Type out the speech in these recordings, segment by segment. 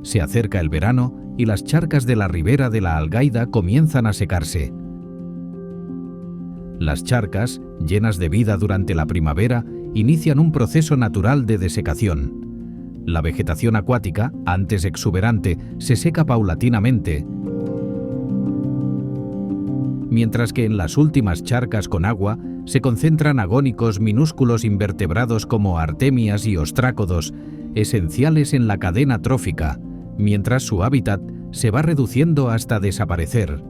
Se acerca el verano y las charcas de la ribera de la Algaida comienzan a secarse. Las charcas, llenas de vida durante la primavera, inician un proceso natural de desecación. La vegetación acuática, antes exuberante, se seca paulatinamente, mientras que en las últimas charcas con agua se concentran agónicos minúsculos invertebrados como artemias y ostrácodos, esenciales en la cadena trófica, mientras su hábitat se va reduciendo hasta desaparecer.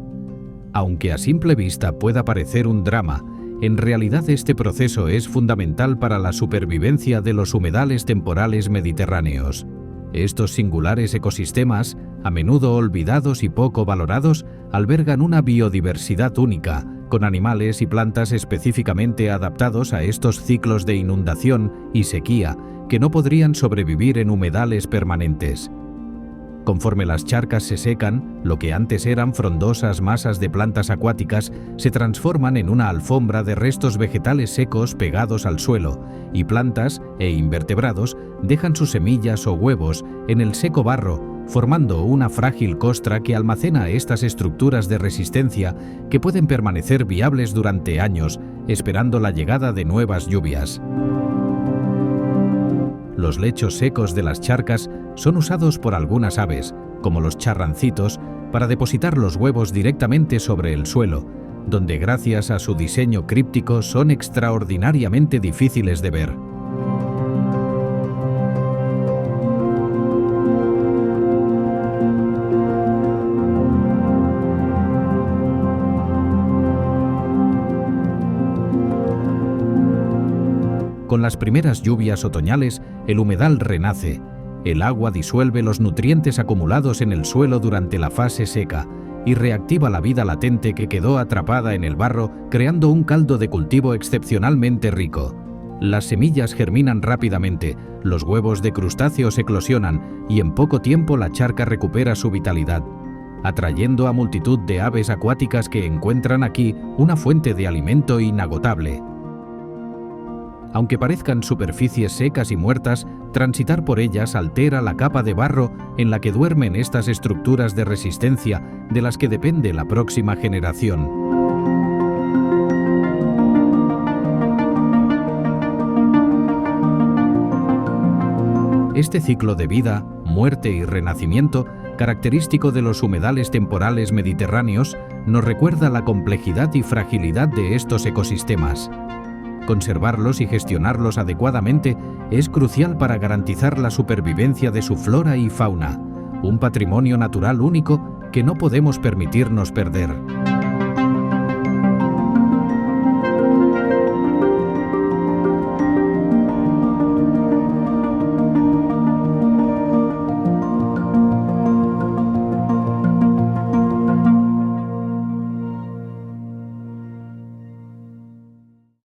Aunque a simple vista pueda parecer un drama, en realidad este proceso es fundamental para la supervivencia de los humedales temporales mediterráneos. Estos singulares ecosistemas, a menudo olvidados y poco valorados, albergan una biodiversidad única, con animales y plantas específicamente adaptados a estos ciclos de inundación y sequía que no podrían sobrevivir en humedales permanentes. Conforme las charcas se secan, lo que antes eran frondosas masas de plantas acuáticas se transforman en una alfombra de restos vegetales secos pegados al suelo, y plantas e invertebrados dejan sus semillas o huevos en el seco barro, formando una frágil costra que almacena estas estructuras de resistencia que pueden permanecer viables durante años, esperando la llegada de nuevas lluvias. Los lechos secos de las charcas son usados por algunas aves, como los charrancitos, para depositar los huevos directamente sobre el suelo, donde gracias a su diseño críptico son extraordinariamente difíciles de ver. Con las primeras lluvias otoñales, el humedal renace. El agua disuelve los nutrientes acumulados en el suelo durante la fase seca y reactiva la vida latente que quedó atrapada en el barro, creando un caldo de cultivo excepcionalmente rico. Las semillas germinan rápidamente, los huevos de crustáceos eclosionan y en poco tiempo la charca recupera su vitalidad, atrayendo a multitud de aves acuáticas que encuentran aquí una fuente de alimento inagotable. Aunque parezcan superficies secas y muertas, transitar por ellas altera la capa de barro en la que duermen estas estructuras de resistencia de las que depende la próxima generación. Este ciclo de vida, muerte y renacimiento, característico de los humedales temporales mediterráneos, nos recuerda la complejidad y fragilidad de estos ecosistemas. Conservarlos y gestionarlos adecuadamente es crucial para garantizar la supervivencia de su flora y fauna, un patrimonio natural único que no podemos permitirnos perder.